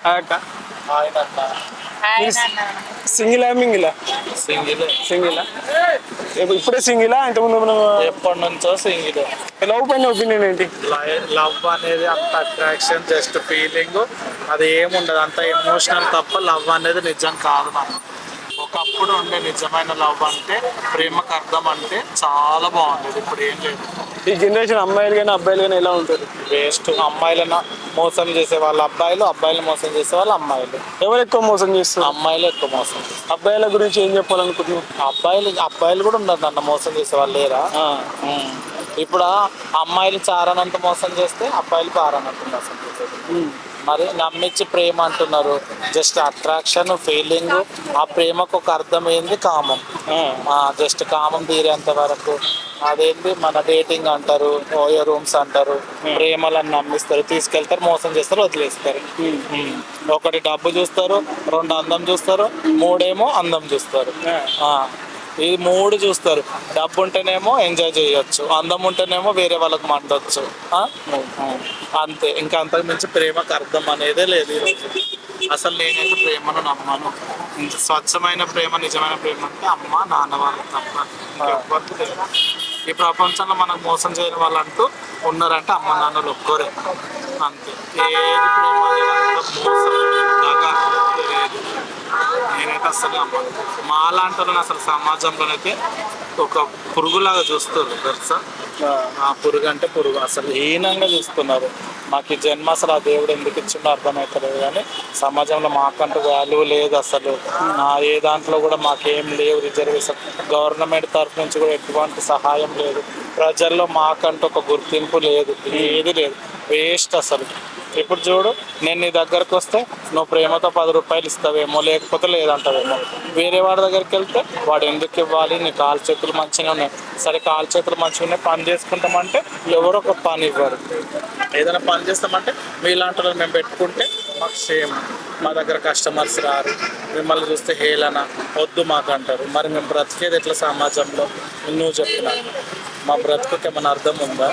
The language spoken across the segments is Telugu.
అక్క ఆయనన్న సింగిలా మింగిలా? సింగిల్. సింగిలా? ఇప్పుడే సింగిలా ఇంతకుముందు మనం ఎప్పటి నుంచో సింగిల్. లవ్ పైన ఒపీనియన్ ఏంటి? లవ్ అనేది అంత అట్రాక్షన్, జస్ట్ ఫీలింగ్, అది ఏముండదు, అంత ఎమోషనల్ తప్ప లవ్ అనేది నిజం కాదు. మనం ఒకప్పుడు ఉండే నిజమైన లవ్ అంటే, ప్రేమకు అర్థం అంటే చాలా బాగుండేది. ఇప్పుడు ఏం లేదు. ఈ జనరేషన్ అమ్మాయిలు కానీ అబ్బాయిలు కానీ ఎలా ఉంటారు? వేస్ట్. అమ్మాయిలను మోసం చేసే వాళ్ళు అబ్బాయిలు, అబ్బాయిలు మోసం చేసే వాళ్ళు అమ్మాయిలు. ఎవరు ఎక్కువ మోసం చేస్తారు? అమ్మాయిలు ఎక్కువ మోసం చేస్తారు. అబ్బాయిల గురించి ఏం చెప్పాలనుకుంటున్నావు? అబ్బాయిలు కూడా ఉన్నారు నన్ను మోసం చేసే వాళ్ళు, లేరా? ఇప్పుడు అమ్మాయిలు చారనంత మోసం చేస్తే అబ్బాయిలు పారనంత మోసం చేస్తారు. మరి నమ్మించి ప్రేమ అంటున్నారు, జస్ట్ అట్రాక్షన్, ఫీలింగ్. ఆ ప్రేమకు ఒక అర్థమైంది కామం. జస్ట్ కామం తీరేంత వరకు అదేంటి మన డేటింగ్ అంటారు, ఓయో రూమ్స్ అంటారు, ప్రేమలను నమ్మిస్తారు, తీసుకెళ్తారు, మోసం చేస్తారు, వదిలేస్తారు. ఒకటి డబ్బు చూస్తారు, రెండు అందం చూస్తారు, మూడేమో అందం చూస్తారు. ఈ మూడు చూస్తారు. డబ్బు ఉంటేనేమో ఎంజాయ్ చేయొచ్చు, అందం ఉంటేనేమో వేరే వాళ్ళకి మండొచ్చు. అంతే, ఇంకా అంతకు మించి ప్రేమకు అర్థం అనేదే లేదు ఈరోజు. అసలు నేనైతే ప్రేమను నమ్మను. ఇంత స్వచ్ఛమైన ప్రేమ, నిజమైన ప్రేమ అంటే అమ్మ నాన్న వాళ్ళు తప్ప ఇంకెవ్వరు లేదు. ఈ ప్రపంచంలో మనకు మోసం చేయని వాళ్ళు అంటూ ఉన్నారంటే అమ్మ నాన్నలు ఒక్కరే. అంతే. ఏది ప్రేమ అనేది మోసం దగా లేదు. నేనైతే అసలు నమ్మను. మాలాంటి వాళ్ళని అసలు సమాజంలోనైతే ఒక పురుగులాగా చూస్తారు తెలుసా. ఆ పురుగు అంటే పురుగు, అసలు హీనంగా చూస్తున్నారు. మాకు ఈ జన్మ అసలు ఆ దేవుడు ఎందుకు ఇచ్చిండో అర్థమవుతలేదు. కానీ సమాజంలో మాకంటూ వాల్యూ లేదు అసలు. ఏ దాంట్లో కూడా మాకేం లేవు రిజర్వేషన్. గవర్నమెంట్ తరఫు నుంచి కూడా ఎటువంటి సహాయం లేదు. ప్రజల్లో మాకంటూ ఒక గుర్తింపు లేదు, ఏది లేదు. వేస్ట్ అసలు. ఇప్పుడు చూడు, నేను నీ దగ్గరకు వస్తే నువ్వు ప్రేమతో 10 రూపాయలు ఇస్తావేమో, లేకపోతే లేదంటావేమో. వేరే వాడి దగ్గరికి వెళ్తే వాడు ఎందుకు ఇవ్వాలి, నీ కాలు చేతులు మంచిగా ఉన్నాయి. సరే కాలు చేతులు మంచిగా ఉన్నాయి, పని చేసుకుంటామంటే ఎవరో ఒక పని ఇవ్వరు. ఏదైనా పని చేస్తామంటే మీలాంటి వాళ్ళు మేము పెట్టుకుంటే మాకు సేమ్, మా దగ్గర కస్టమర్స్ రారు, మిమ్మల్ని చూస్తే హేళన, వద్దు మాకు అంటారు. మరి మేము బ్రతికేది ఎట్లా సమాజంలో? నువ్వు చెప్పినా మా బ్రతుకుకి ఏమైనా అర్థం ఉందా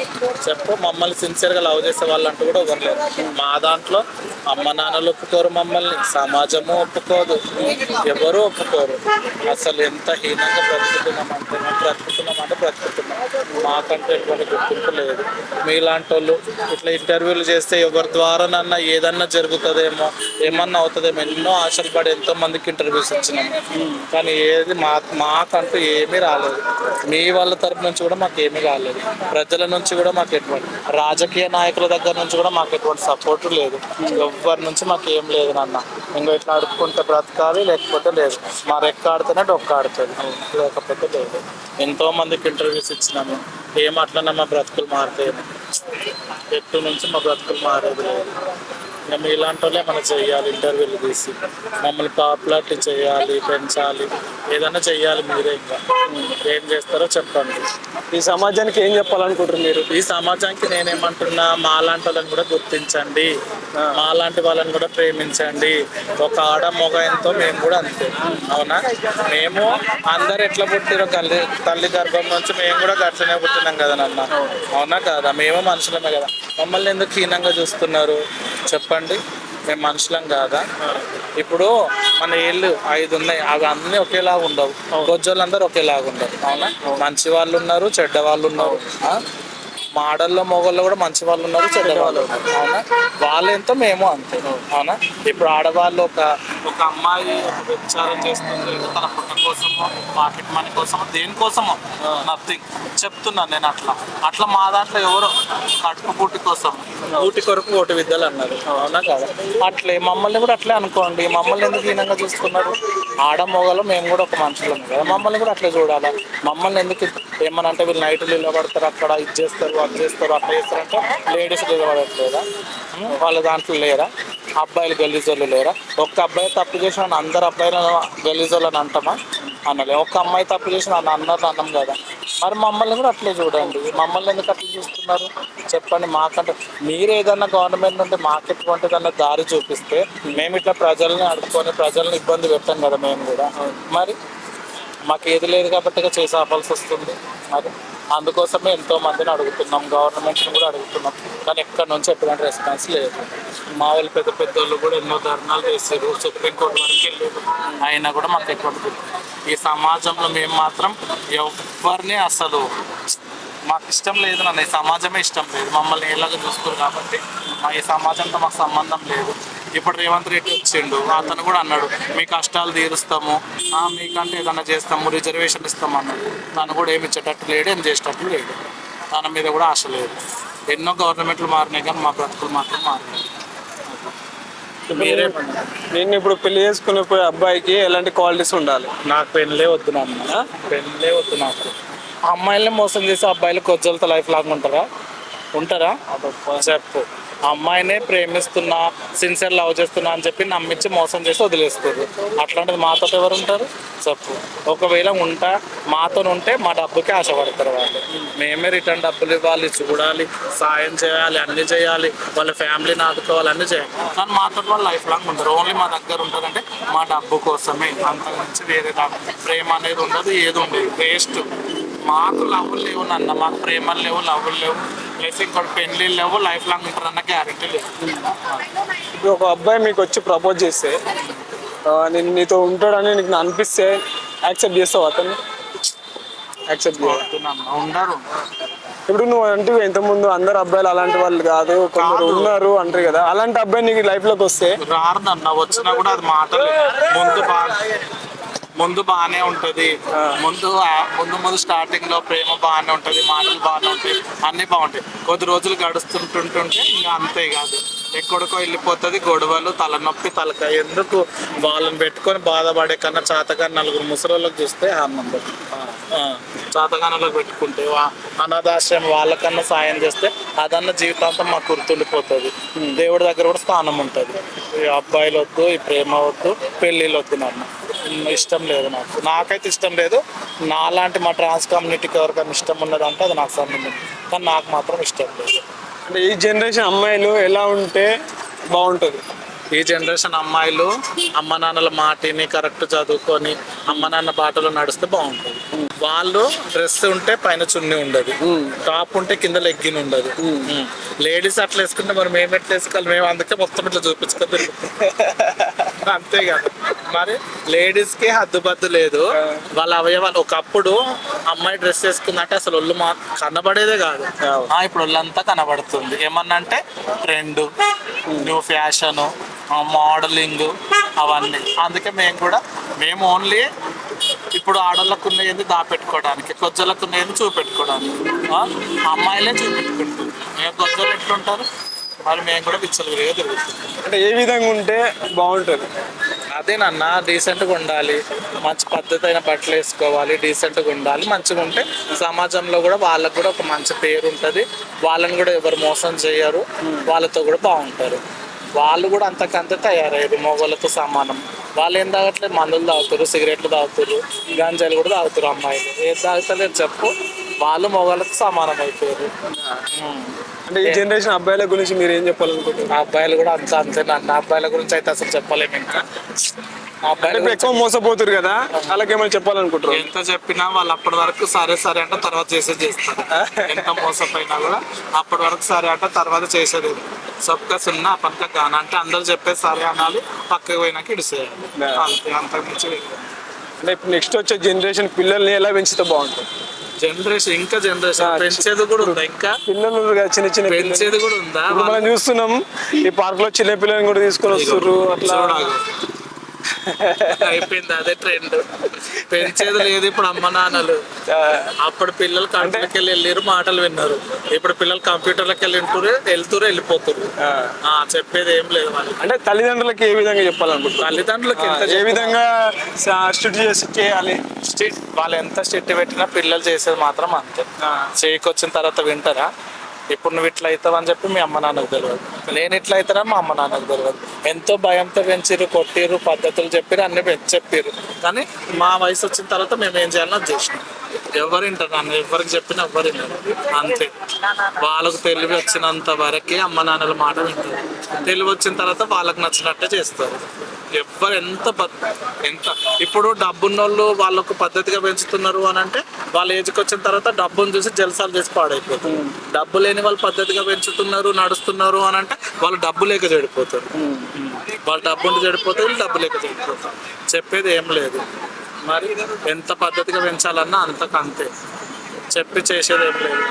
చెప్పు. మమ్మల్ని సిన్సియర్గా లవ్ చేసే వాళ్ళు అంటూ కూడా ఇవ్వలేదు. మా దాంట్లో అమ్మ నాన్నలు ఒప్పుకోరు, మమ్మల్ని సమాజము ఒప్పుకోదు, ఎవరు ఒప్పుకోరు. అసలు ఎంత హీనంగా బ్రతుకుతున్నామంటే బ్రతుకుతున్నాం. మాకంటూ ఎటువంటి గుర్తింపు లేదు. మీలాంటి వాళ్ళు ఇట్లా ఇంటర్వ్యూలు చేస్తే ఎవరి ద్వారానన్నా ఏదన్నా జరుగుతుందేమో, ఏమన్నా అవుతుందేమో, ఎన్నో ఆశలు పడి ఎంతో మందికి ఇంటర్వ్యూస్ ఇచ్చినాము. కానీ ఏది మాకంటూ ఏమీ రాలేదు. మీ వాళ్ళ తరపు నుంచి కూడా మాకు ఏమీ కాలేదు. ప్రజల నుంచి కూడా మాకు ఎటువంటి, రాజకీయ నాయకుల దగ్గర నుంచి కూడా మాకు ఎటువంటి సపోర్టు లేదు. ఎవ్వరి నుంచి మాకు ఏం లేదు నాన్న. ఇంకా ఇట్లా అడుక్కుంటే బ్రతకాలి, లేకపోతే లేదు. మా రెక్క ఆడితేనే డొక్క ఆడుతుంది, లేకపోతే లేదు. ఎంతో మందికి ఇంటర్వ్యూస్ ఇచ్చినాము, ఏం అట్లన్నా మా బ్రతుకులు మారుతాయేమో. ఎటు నుంచి మా బ్రతుకులు మారేది లేదు. ఇంకా మీలాంటి వాళ్ళే మనం చేయాలి, ఇంటర్వ్యూలు తీసి మమ్మల్ని పాపులారిటీ చేయాలి, పెంచాలి, ఏదైనా చెయ్యాలి. మీరే ఇంకా ఏం చేస్తారో చెప్పండి. ఈ సమాజానికి ఏం చెప్పాలనుకుంటారు మీరు? ఈ సమాజానికి నేనేమంటున్నా, మాలాంటి వాళ్ళని కూడా గుర్తించండి, మాలాంటి వాళ్ళని కూడా ప్రేమించండి. ఒక ఆడ మొగాయంతో మేము కూడా అంతే. అవునా? మేము అందరు ఎట్లా పుట్టిరో తల్లి గర్భం నుంచి మేము కూడా గట్లనే పుట్టినాం కదా నాన్న. అవునా కాదా? మేము మనుషులమే కదా. మమ్మల్ని ఎందుకు హీనంగా చూస్తున్నారు చెప్పండి. మేము మనుషులం కాదా? ఇప్పుడు మన ఏళ్ళు 5 ఉన్నాయి, అవి అన్నీ ఒకేలాగా ఉండవు. గొజ్జోళ్ళందరూ ఒకేలాగా ఉండవు. అవునా? మంచి వాళ్ళు ఉన్నారు, చెడ్డ వాళ్ళు ఉన్నారు. మాడల్లో మొగల్లో కూడా మంచి వాళ్ళు ఉన్నారు, చెడ్డ వాళ్ళు ఉన్నారు. అవునా? వాళ్ళెంతో మేము అంతే. అవునా? ఇప్పుడు ఆడవాళ్ళు ఒక అమ్మాయి వ్యభిచారం చేస్తుంది, తన పుట్ట కోసమో, పాకెట్ మనీ కోసమో, దేనికోసమో, నథింగ్ చెప్తున్నాను నేను. అట్లా మా దాంట్లో ఎవరో కడుపు పూటి కోసం, ఊటి కొరకు ఓటు విద్యలు అన్నారు. అవునా కదా? అట్లే మమ్మల్ని కూడా అట్లే అనుకోండి. మమ్మల్ని ఎందుకు హీనంగా చూస్తున్నారు? ఆడ మొగలు మేము కూడా ఒక మనుషులం కదా, మమ్మల్ని కూడా అట్లే చూడాలి. మమ్మల్ని ఎందుకు ఏమనంటే వీళ్ళు నైట్లు నిలబడతారు, అక్కడ ఇది చేస్తారు, అది చేస్తారు, అట్లా చేస్తారంటే లేడీస్ నిలబడట్లేదా? వాళ్ళ దాంట్లో లేరా? అబ్బాయిలు గలీజోళ్ళు లేరా? ఒక్క అబ్బాయి తప్పు చేసిన అందరు అబ్బాయిలను గలీజోళ్ళని అంటామా? అనలే. ఒక్క అమ్మాయి తప్పు చేసిన అన్నది అన్నం కదా. మరి మమ్మల్ని కూడా అట్లే చూడండి. మమ్మల్ని ఎందుకు అట్లా చూస్తున్నారు చెప్పండి. మాకంటే మీరు ఏదన్నా గవర్నమెంట్ నుండి మాకు ఎటువంటిదన్నా దారి చూపిస్తే మేము ఇట్లా ప్రజల్ని అడుక్కొని ప్రజల్ని ఇబ్బంది పెట్టాం కదా మేము కూడా. మరి మాకు ఏది లేదు కాబట్టి చేసి ఆపాల్సి వస్తుంది. మరి అందుకోసమే ఎంతో మందిని అడుగుతున్నాం, గవర్నమెంట్ని కూడా అడుగుతున్నాం, కానీ ఎక్కడి నుంచి ఎటువంటి రెస్పాన్స్ లేదు. మా వాళ్ళు పెద్ద పెద్ద వాళ్ళు కూడా ఎన్నో ధర్నాలు చేశారు, సుప్రీంకోర్టు వరకు వెళ్ళారు, అయినా కూడా మాకు ఎటువంటి. ఈ సమాజంలో మేము మాత్రం ఎవరిని అసలు మాకు ఇష్టం లేదు నన్ను, ఈ సమాజమే ఇష్టం లేదు, మమ్మల్ని ఎలాగో చూస్తారు కాబట్టి మా ఈ సమాజంతో మాకు సంబంధం లేదు. ఇప్పుడు రేవంత్ రెడ్డి వచ్చిండు, అతను కూడా అన్నాడు మీ కష్టాలు తీరుస్తాము, మీకంటే ఏదైనా చేస్తాము, రిజర్వేషన్ ఇస్తాము అన్నాడు. తను కూడా ఏమి ఇచ్చేటట్టు లేడు, ఏం చేసేటట్టు లేడు, తన మీద కూడా ఆశ లేదు. ఎన్నో గవర్నమెంట్లు మారినాయి కానీ మా బ్రతుకులు మాత్రం మారినాయి. నేను ఇప్పుడు పెళ్లి చేసుకునే పోయే అబ్బాయికి ఎలాంటి క్వాలిటీస్ ఉండాలి? నాకు పెళ్ళే వద్దు నాన్న, పెళ్ళే వద్దు నాకు. అమ్మాయిల్ని మోసం చేసి అబ్బాయిలు కొజ్జలతో లైఫ్ లాగా ఉంటారా చెప్పు. అమ్మాయినే ప్రేమిస్తున్నా, సిన్సియర్ లవ్ చేస్తున్నా అని చెప్పి నమ్మించి మోసం చేసి వదిలేస్తారు. అట్లాంటిది మాతో ఎవరు ఉంటారు చెప్పు. ఒకవేళ మాతో ఉంటే మా డబ్బుకి ఆశపడతారు వాళ్ళు. మేమే రిటర్న్ డబ్బులు ఇవ్వాలి, చూడాలి, సాయం చేయాలి, అన్ని చేయాలి, వాళ్ళ ఫ్యామిలీని ఆదుకోవాలి, అన్ని చేయాలి. కానీ మాతో వాళ్ళు లైఫ్ లాంగ్ ఉంటారు. ఓన్లీ మా దగ్గర ఉంటారంటే మా డబ్బు కోసమే, అంతకు మించి వేరే ప్రేమ అనేది ఉండదు, ఏది ఉండదు, వేస్ట్. మాకు లవ్వులు లేవు నాన్న, మాకు ప్రేమలు లేవు, లవ్వులు లేవు, ప్లస్ ఇంకోటి పెళ్ళిళ్ళు లేవు, లైఫ్ లాంగ్ ఉంటారన్న గ్యారెంటీ లేదు. ఇప్పుడు ఒక అబ్బాయి మీకు వచ్చి ప్రపోజ్ చేస్తే నేను నీతో ఉంటాడని నీకు అనిపిస్తే యాక్సెప్ట్ చేస్తావు? అతన్ని యాక్సెప్ట్ ఉండరు. ఇప్పుడు నువ్వు అంటే ఇంతకుముందు అందరు అబ్బాయిలు అలాంటి వాళ్ళు కాదు, కొందరు ఉన్నారు అంటారు కదా, అలాంటి అబ్బాయి నీకు లైఫ్ లోకి వస్తే? రారదన్న, వచ్చినా కూడా అది మాటలు. ముందు బాగానే ఉంటుంది, ముందు స్టార్టింగ్ లో ప్రేమ బాగానే ఉంటుంది, మాటలు బాగానే ఉంటాయి, అన్నీ బాగుంటాయి. కొద్ది రోజులు గడుస్తుంటుంటే ఇంకా అంతే కాదు, ఎక్కడికో వెళ్ళిపోతుంది. గొడవలు, తలనొప్పి, తలకాయ, ఎందుకు వాళ్ళని పెట్టుకొని బాధపడే కన్నా చాతగా నలుగురు ముసలోళ్ళకి చూస్తే ఆనందం. చాతగానలోకి పెట్టుకుంటే అనాథాశ్రయం వాళ్ళకన్నా సాయం చేస్తే అదన్న జీవితాంతం మాకు గుర్తుండిపోతుంది. దేవుడి దగ్గర కూడా స్థానం ఉంటుంది. ఈ అబ్బాయిలు వద్దు, ఈ ప్రేమ వద్దు, పెళ్ళిళ్ళు వద్దు. నన్ను ఇష్టం లేదు, నాకైతే ఇష్టం లేదు. నాలాంటి మా ట్రాన్స్ కమ్యూనిటీకి ఎవరికైనా ఇష్టం ఉన్నదంటే అది నాకు సంబంధం, కానీ నాకు మాత్రం ఇష్టం లేదు. అంటే ఈ జనరేషన్ అమ్మాయిలు ఎలా ఉంటే బాగుంటుంది? ఈ జనరేషన్ అమ్మాయిలు అమ్మ నాన్నల మాటిని కరెక్ట్ చదువుకొని అమ్మ నాన్న బాటలో నడిస్తే బాగుంటుంది. వాళ్ళు డ్రెస్ ఉంటే పైన చున్నీ ఉండదు, టాప్ ఉంటే కింద లెగ్గిన్ ఉండదు. లేడీస్ అట్లా వేసుకుంటే మరి మేము ఎట్లా వేసుకోవాలి? మేము అందుకే మొత్తం ఇట్లా చూపించుకొని అంతే కదా. మరి లేడీస్ కి హద్దుబద్దు లేదు, వాళ్ళ అవయవాలు. ఒకప్పుడు అమ్మాయి డ్రెస్ వేసుకుందంటే అసలు ఒళ్ళు కనబడేదే కాదు, ఇప్పుడు ఒళ్ళంతా కనబడుతుంది. ఏమన్నా అంటే ట్రెండ్, న్యూ ఫ్యాషన్, మోడలింగ్, అవన్నీ. అందుకే మేము ఓన్లీ ఇప్పుడు ఆడోళ్ళకు ఉన్నది దాపెట్టుకోవడానికి, కొజ్జలకు ఉన్నది చూపెట్టుకోవడానికి. అమ్మాయిలే చూపెట్టుకుంటారు, మేము కొజ్జలు ఎట్లుంటారు, మరి మేము కూడా పిచ్చలు విరిగా తిరుగుతాం. అంటే ఏ విధంగా ఉంటే బాగుంటుంది? అదేనన్నా, డీసెంట్గా ఉండాలి, మంచి పద్ధతి అయిన బట్టలు వేసుకోవాలి, డీసెంట్గా ఉండాలి. మంచిగా ఉంటే సమాజంలో కూడా వాళ్ళకు కూడా ఒక మంచి పేరు ఉంటుంది, వాళ్ళని కూడా ఎవరు మోసం చేయరు, వాళ్ళతో కూడా బాగుంటారు. వాళ్ళు కూడా అంతకంతే తయారయ్యారు, మగవాళ్ళతో సమానం. వాళ్ళు ఏం తాగట్లేదు, మందులు తాగుతారు, సిగరెట్లు తాగుతారు, గంజాయిలు కూడా తాగుతారు. అమ్మాయిలు ఏం తాగుతలేదు చెప్పు, వాళ్ళు మగవాళ్ళతో సమానం అయిపోయారు. అంటే ఈ జనరేషన్ అబ్బాయిల గురించి మీరు ఏం చెప్పాలనుకుంటున్నారు? అబ్బాయిలు కూడా అంతే నన్ను, అబ్బాయిల గురించి అయితే అసలు చెప్పలేము. ఇంకా అబ్బాయిలు ఎక్కువ మోసపోతారు కదా, వాళ్ళకి ఏమైనా చెప్పాలనుకుంటారు? ఎంత చెప్పినా వాళ్ళు అప్పటి వరకు సరే అంటే తర్వాత చేస్తారు. ఎంత మోసపోయినా కూడా అప్పటి వరకు సరే అంటే తర్వాత చేసేది. సబ్కా సున్నా పక్క గానా అంటే అందరు చెప్పేది సరే అనాలి, పక్కకి పోయినాక ఇడిసేయాలి, అంతే. అంతకు మించి అంటే ఇప్పుడు నెక్స్ట్ వచ్చే జనరేషన్ పిల్లల్ని ఎలా పెంచితే బాగుంటుంది? జనరేషన్ పెంచేది కూడా ఉందా? ఇంకా పిల్లలు చిన్న పెంచేది కూడా ఉందా? మనం చూస్తున్నాం ఈ పార్క్ లో చిన్న పిల్లల్ని కూడా తీసుకొని వస్తారు. అట్లా అయిపోయింది, అదే ట్రెండ్. పెంచేది లేదు ఇప్పుడు అమ్మ నాన్నలు. అప్పుడు పిల్లలు కంట్లోకి వెళ్ళారు, మాటలు విన్నారు. ఇప్పుడు పిల్లలు కంప్యూటర్లకి వెళ్తురు వెళ్ళిపోతారు. చెప్పేది ఏం లేదు వాళ్ళు. అంటే తల్లిదండ్రులకి ఏ విధంగా చెప్పాలనుకుంటారు? తల్లిదండ్రులకి ఏ విధంగా స్ట్రిక్ట్ చేయాలి? వాళ్ళు ఎంత స్ట్రిక్ట్ పెట్టినా పిల్లలు చేసేది మాత్రం అంతే. చేయకొచ్చిన తర్వాత వింటారా? ఇప్పుడు నువ్వు ఇట్లా అవుతావు అని చెప్పి మీ అమ్మ నాన్నకు తెలియదు, నేను ఇట్లా అవుతానా మా అమ్మ నాన్నకు తెలియదు. ఎంతో భయంతో పెంచిర్రు, కొట్టిర్రు, పద్ధతులు చెప్పారు, అన్ని చెప్పారు. కానీ మా వయసు వచ్చిన తర్వాత మేము ఏం చేయాలని చేసినాం. ఎవరు వింటారు నన్ను ఎవరికి చెప్పినా ఎవరు వినరు అంతే. వాళ్ళకు తెలివి వచ్చినంత వరకే అమ్మ నాన్నల మాట వింటారు. తెలివి వచ్చిన తర్వాత వాళ్ళకి నచ్చినట్టే చేస్తారు. ఎవ్వరు ఎంత ఇప్పుడు డబ్బున్నోళ్ళు వాళ్ళకు పద్ధతిగా పెంచుతున్నారు అని అంటే వాళ్ళ ఏజ్కి వచ్చిన తర్వాత డబ్బును చూసి జలసాలు చేసి పాడైపోతారు. డబ్బు లేని వాళ్ళు పద్ధతిగా పెంచుతున్నారు నడుస్తున్నారు అని అంటే వాళ్ళు డబ్బు లేక చెడిపోతారు. వాళ్ళు డబ్బుండి చెడిపోతే వీళ్ళు డబ్బు లేక చెడిపోతారు. చెప్పేది ఏం లేదు. మరి ఎంత పద్ధతిగా పెంచాలన్నా అంతే. చెప్పి చేసేది ఏం లేదు.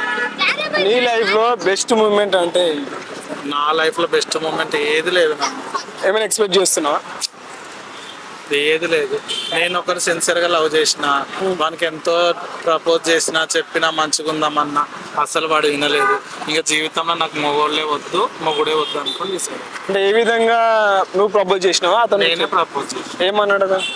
నీ లైఫ్లో బెస్ట్ మూమెంట్ అంటే నా లైఫ్లో బెస్ట్ మూమెంట్ ఏది లేదు. ఏమైనా ఎక్స్పెక్ట్ చేస్తున్నావా? ఏది లేదు. నేను ఒకరు సిన్సియర్గా లవ్ చేసిన, వానికి ఎంతో ప్రపోజ్ చేసిన, చెప్పినా మంచిగా ఉందామన్నా అసలు వాడు వినలేదు. ఇంకా జీవితంలో నాకు మొగుడే వద్దు అనుకుని తీసుకున్నాను. అంటే ఏ విధంగా నువ్వు ప్రపోజ్ చేసినావా? అతను నేనే ప్రపోజ్ చేసిన. ఏమన్నాడు అతను?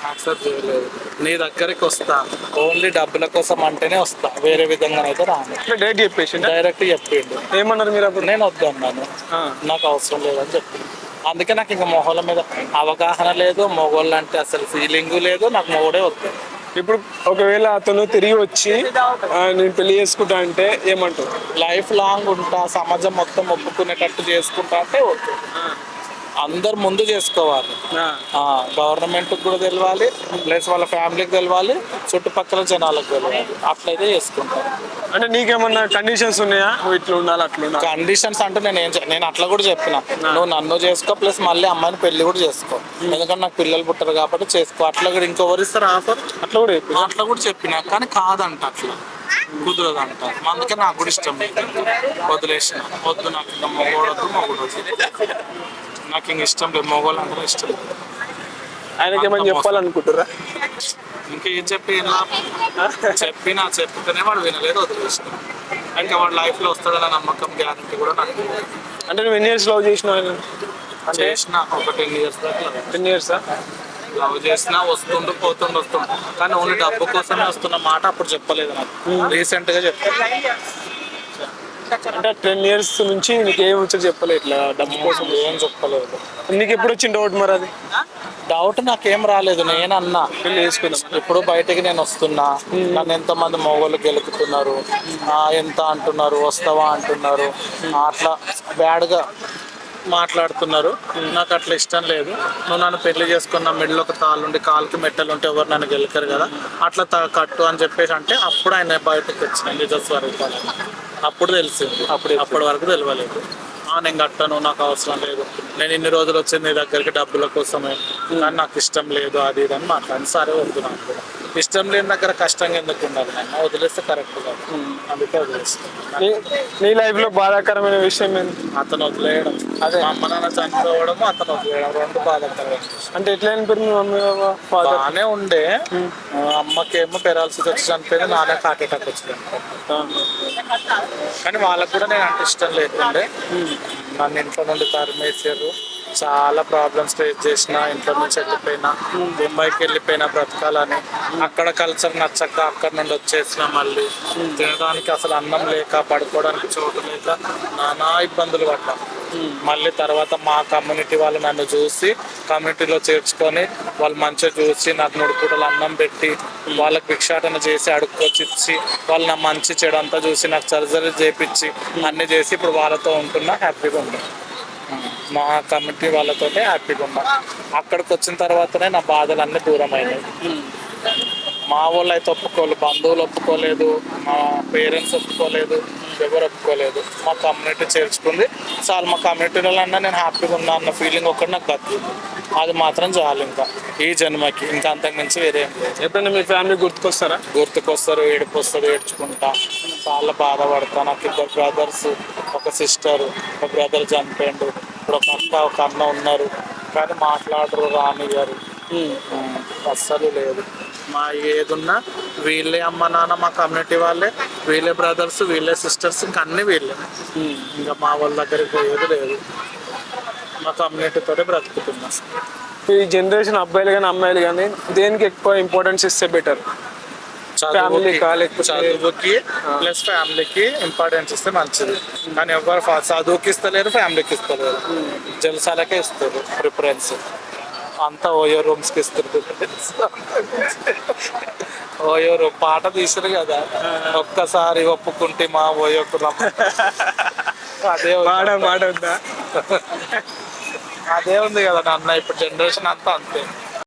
యాక్సెప్ట్ చేయలేదు. నీ దగ్గరికి వస్తా ఓన్లీ డబ్బుల కోసం అంటేనే వస్తా, వేరే విధంగా అయితే రాను. డైరెక్ట్ చెప్పేసి డైరెక్ట్ చెప్పిండు. ఏమన్నారు మీరు అప్పుడు? నేను వద్దన్నాను, నాకు అవసరం లేదని చెప్పింది. అందుకే నాకు ఇంకా మొహోళ్ళ మీద అవగాహన లేదు, మొగోళ్ళు అంటే అసలు ఫీలింగ్ లేదు, నాకు మొగుడే వద్దు. ఇప్పుడు ఒకవేళ అతను తిరిగి వచ్చి నేను పెళ్లి చేసుకుంటా అంటే ఏమంటావు? లైఫ్ లాంగ్ ఉంటా, సమాజం మొత్తం ఒప్పుకునేటట్టు చేసుకుంటా అంటే వద్దు. అందరు ముందు చేసుకోవాలి. గవర్నమెంట్కి కూడా తెలియాలి, ప్లస్ వాళ్ళ ఫ్యామిలీకి తెలియాలి, చుట్టుపక్కల జనాలకు తెలియాలి. అట్లయితే చేసుకుంటాను. అంటే నీకేమన్నా కండిషన్స్ ఉన్నాయా? నువ్వు ఇట్లా ఉండాలి అట్లా ఉండాలి? కండిషన్స్ అంటే నేను అట్లా కూడా చెప్పిన, నువ్వు నన్ను చేసుకో ప్లస్ మళ్ళీ అమ్మాయిని పెళ్లి కూడా చేసుకో, ఎందుకంటే నాకు పిల్లలు పుట్టారు కాబట్టి చేసుకో. అట్లా కూడా ఇంకొకరు ఇస్తారు ఆఫర్, అట్లా కూడా చెప్పిన. కానీ కాదంట, అట్లా కుదరదంట. అందుకే నాకు కూడా ఇష్టం లేదు, వదిలేసిన. వద్దు నాకు ఇంకా మొగోడు నాకు ఇంక ఇష్టం లేదు, మొగోళ్ళు అంటే ఇష్టం లేదు. ఆయనకి ఏమైనా చెప్పాలనుకుంటారా? ఇంకేం చెప్పి చెప్తేనే వాడు వినలేదు, వదిలేసిన. ఇంకా వాడు లైఫ్లో వస్తాడన్న నమ్మకం గ్యారంటీ కూడా నాకు. అంటే నువ్వు ఎన్ని ఇయర్స్ లవ్ చేసినావు? చేసిన ఒక 10 years దాకా. 10 years లవ్ చేసినా వస్తుండు కానీ ఓన్లీ డబ్బు కోసమే వస్తున్న మాట అప్పుడు చెప్పలేదు నాకు, రీసెంట్గా చెప్పాను. అంటే 10 years నుంచి నీకు ఏం వచ్చి చెప్పలేదు, ఇట్లా డబ్బు కోసం ఏం చెప్పలేదు. నీకు ఎప్పుడు వచ్చింది డౌట్? మరి అది డౌట్ నాకేం రాలేదు. నేను అన్నా పెళ్లి చేసుకుందాం. ఇప్పుడు బయటకి నేను వస్తున్నా, నన్ను ఎంతమంది మొగోళ్ళు గెలుకుతున్నారు, ఎంత అంటున్నారు, వస్తావా అంటున్నారు, అట్లా బ్యాడ్గా మాట్లాడుతున్నారు. నాకు అట్లా ఇష్టం లేదు. నువ్వు నన్ను పెళ్లి చేసుకున్న మెడలో ఒక తాళ్ళుండి కాలుకి మెట్టలు ఉంటే ఎవరు నన్ను గెలకరు కదా, అట్లా కట్టు అని చెప్పేసి అంటే అప్పుడు ఆయన బయటకు వచ్చిన నిజస్వరూపాలు. అప్పుడు తెలిసింది, అప్పటి వరకు తెలియలేదు. నేను కట్టను, నాకు అవసరం లేదు, నేను ఇన్ని రోజులు వచ్చింది నీ దగ్గరికి డబ్బుల కోసమే, కానీ నాకు ఇష్టం లేదు అది ఇది అని మాట్లాడి. సరే వద్దు, నాకు కూడా ఇష్టం లేని దగ్గర కష్టంగా ఎందుకు ఉండాలి, నన్ను వదిలేస్తే కరెక్ట్ కాదు, అందుకే వదిలేస్తాను. నీ లైఫ్లో బాధాకరమైన విషయం ఏంటి? అతను వదిలేయడం, అదే అమ్మ నాన్న చనిపోవడం, అతను వదిలేయడం, రెండు బాధాకరమైన విషయం. అంటే ఎట్లా అనిపోయింది? మమ్మీ బాగానే ఉండే, అమ్మకేమో పెరాలసిస్ వచ్చి చనిపోయింది, నాన్నకి హార్ట్ అటాక్ వచ్చి కానీ వాళ్ళకు కూడా నేను అంటే ఇష్టం లేకుండే. నన్ను ఇంట్లో నుండి తరిమేసారు, చాలా ప్రాబ్లమ్స్ ఫేస్ చేసిన, ఇంట్లో నుంచి వెళ్ళిపోయినా, ముంబైకి వెళ్ళిపోయినా బ్రతకాలని. అక్కడ కల్చర్ నచ్చక అక్కడ నుండి వచ్చేసిన, మళ్ళీ తినడానికి అసలు అన్నం లేక, పడుకోవడానికి చోటు లేక నానా ఇబ్బందులు పడ్డా. మళ్ళీ తర్వాత మా కమ్యూనిటీ వాళ్ళు నన్ను చూసి కమ్యూనిటీలో చేర్చుకొని వాళ్ళు మంచిగా చూసి నాకు 3 పూటలు అన్నం పెట్టి, వాళ్ళకి భిక్షాటన చేసి అడుక్కొచ్చి ఇచ్చి, వాళ్ళు నా మంచి చెడు అంతా చూసి నాకు సర్జరీ చేయించి అన్నీ చేసి ఇప్పుడు వాళ్ళతో ఉంటున్నా, హ్యాపీగా ఉన్నా. మా కమ్యూనిటీ వాళ్ళతోనే హ్యాపీగా ఉన్నా. అక్కడికి వచ్చిన తర్వాతనే నా బాధలు అన్నీ దూరం అయినాయి. మా వాళ్ళు అయితే ఒప్పుకోలేదు, బంధువులు ఒప్పుకోలేదు, మా పేరెంట్స్ ఒప్పుకోలేదు, ఎవరు ఒప్పుకోలేదు. మా కమ్యూనిటీ చేర్చుకుంది చాలు. మా కమ్యూనిటీలో నేను హ్యాపీగా ఉన్నా అన్న ఫీలింగ్ ఒకటి నాకు దక్కింది. అది మాత్రం చాలు ఇంకా ఈ జన్మకి, ఇంకా అంతకు మించి వేరేం లేదు. ఎప్పుడైనా మీ ఫ్యామిలీ గుర్తుకొస్తారు, ఏడుపు వస్తుంది, ఏడ్చుకుంటా, చాలా బాధపడతా. నాకు 2 brothers, ఒక సిస్టర్, ఒక బ్రదర్ చనిపోయిండు, ఇప్పుడు ఒక అక్క ఒక అన్న ఉన్నారు, కానీ మాట్లాడరు, రానిగారు, అస్సలు లేదు. మా ఏదున్నా వీళ్ళే అమ్మ నాన్న, మా కమ్యూనిటీ వాళ్ళే, వీళ్ళే బ్రదర్స్, వీళ్ళే సిస్టర్స్, ఇంకా అన్నీ వీళ్ళే. ఇంకా మా వాళ్ళ దగ్గరికి పోయేది లేదు, మా కమ్యూనిటీతోనే బ్రతుకుతున్నా. ఈ జనరేషన్ అబ్బాయిలు కానీ అమ్మాయిలు కానీ దేనికి ఎక్కువ ఇంపార్టెన్స్ ఇస్తే బెటర్? చదువుకి ప్లస్ ఫ్యామిలీకి ఇంపార్టెన్స్ ఇస్తే మంచిది. కానీ ఎవరు చదువుకి ఇస్తలేరు, ఫ్యామిలీకి ఇస్తలేరు, జలసాలకే ఇస్తారు ప్రిఫరెన్స్. అంతా ఓయో రూమ్స్కి ఇస్తారు ప్రిఫరెన్స్. ఓయోరు పాట తీసారు కదా, ఒక్కసారి ఒప్పుకుంటే మా ఓయోకులం. అదే ఉంది. పాట ఉందా? అదే ఉంది కదా నాన్న, ఇప్పుడు జనరేషన్ అంతా అంతే.